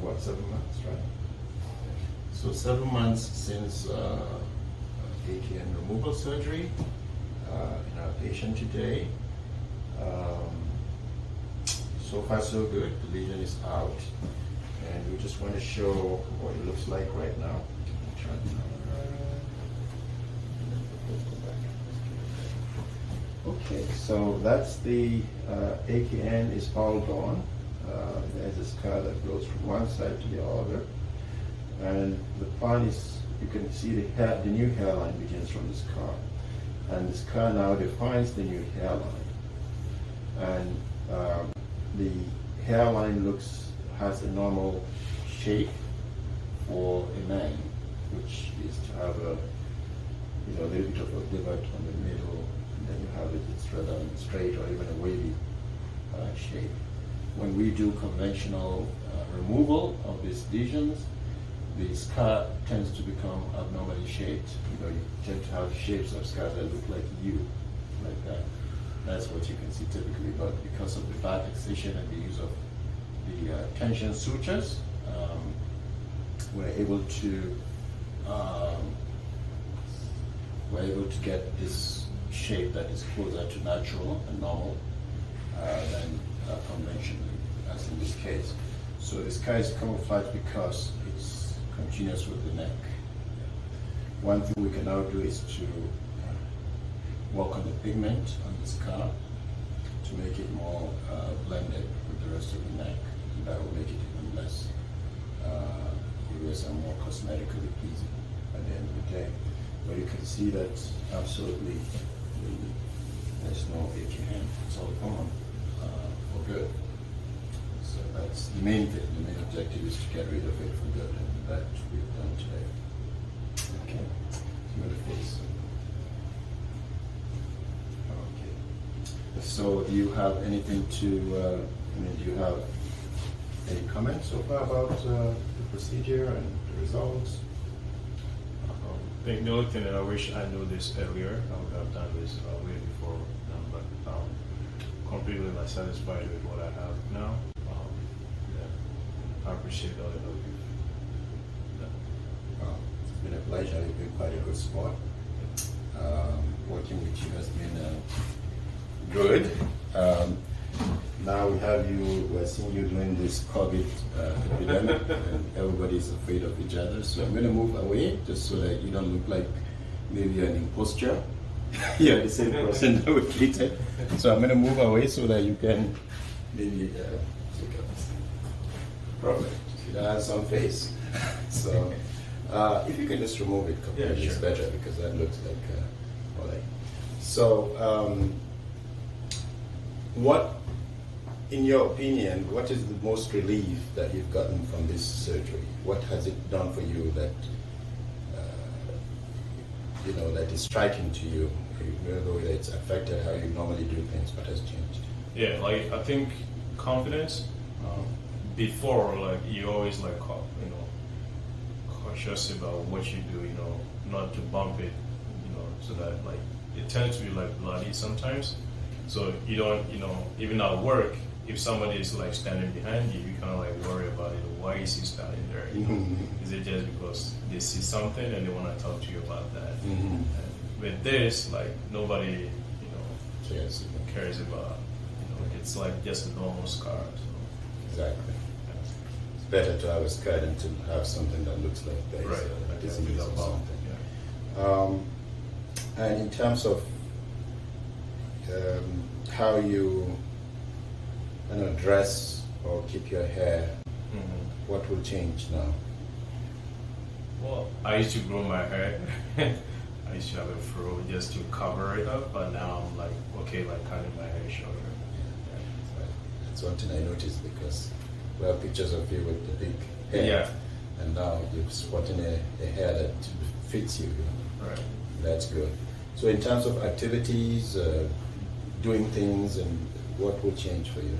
what, 7 months, right? So 7 months since AKN removal surgery in our patient today. So far so good. The lesion is out, and we just want to show what it looks like right now. Okay, so that's the AKN is all gone. There's a scar that goes from one side to the other, and the plan is, you can see the new hairline begins from the scar, and the scar now defines the new hairline, and the hairline has a normal shape for a man, which is to have a little bit of a divot on the middle, and then you have it's rather straight or even a wavy shape. When we do conventional removal of these lesions, the scar tends to become abnormally shaped. You tend to have shapes of scars that look like you, like that. That's what you can see typically, but because of the back excision and the use of the tension sutures, we're able to get this shape that is closer to natural and normal than conventionally, as in this case. So the scar is camouflaged because it's continuous with the neck. One thing we can now do is to work on the pigment on the scar to make it more blended with the rest of the neck. And that will make it even less vigorous and more cosmetically pleasing at the end of the day. But you can see that absolutely there's no AKN. It's all gone for good. So that's the main thing. The main objective is to get rid of it for good, and that we've done today. Okay, see the face. So do you have anything to, do you have any comments so far about the procedure and the results? I think the only thing that I wish I knew this earlier, I would have done this way before, but completely satisfied with what I have now. I appreciate all the help you've done. It's been a pleasure. You've been quite a good sport. Working with you has been good. Now we have you, we're seeing you doing this COVID epidemic, and everybody's afraid of each other. So I'm going to move away just so that you don't look like maybe an imposter. You're the same person that we treated. So I'm going to move away so that you can maybe take up. Perfect. It has some face. So if you can just remove it completely, yeah, sure. It's better because that looks like all right. So what, in your opinion, what is the most relief that you've gotten from this surgery? What has it done for you that that is striking to you? Even though it's affected how you normally do things, what has changed? Yeah, I think confidence. Before, you always cautious about what you do, not to bump it, so that it tends to be bloody sometimes. So you don't, even at work, if somebody is standing behind you, you kind of worry about it. Why is he standing there? Is it just because they see something and they want to talk to you about that? And with this, nobody, cares about, it's just a normal scar. So. Exactly. It's better to have a scar than to have something that looks like that. Right. A disease or something. Yeah. And in terms of how you dress or keep your hair, what will change now? Well, I used to grow my hair. I used to have a fro just to cover it up, but now I'm okay, cutting my hair shorter. Yeah. That's one thing I noticed because we have pictures of you with the big hair. Yeah. And now you're sporting a hair that fits you. Right. That's good. So in terms of activities, doing things, and what will change for you?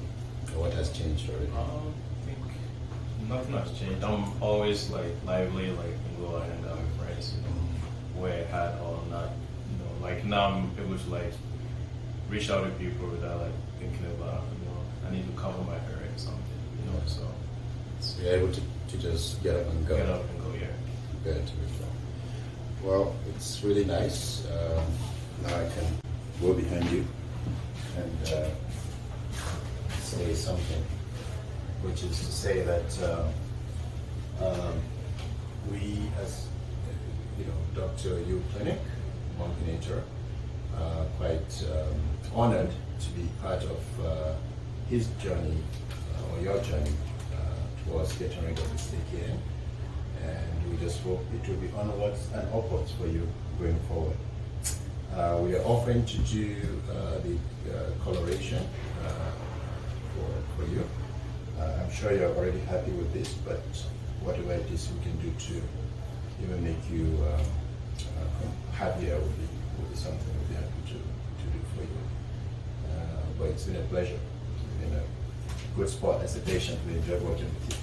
Or what has changed already? I think nothing has changed. I'm always lively, can go out and hang out with friends, wear a hat or not, now I'm able to reach out to people without thinking about, I need to cover my hair or something, so. You're able to to just get up and go. Get up and go, yeah. Good. Well, it's really nice. Now I can go behind you and say something, which is to say that we, as Dr. Yu Clinic, Bumpinator, quite honored to be part of his journey or your journey towards getting rid of this AKN, and we just hope it will be onwards and upwards for you going forward. We are offering to do the coloration for you. I'm sure you're already happy with this, but whatever it is we can do to even make you happier would be something we'll be happy to do for you. But it's been a pleasure. It's been a good spot as a patient. We enjoy working with you.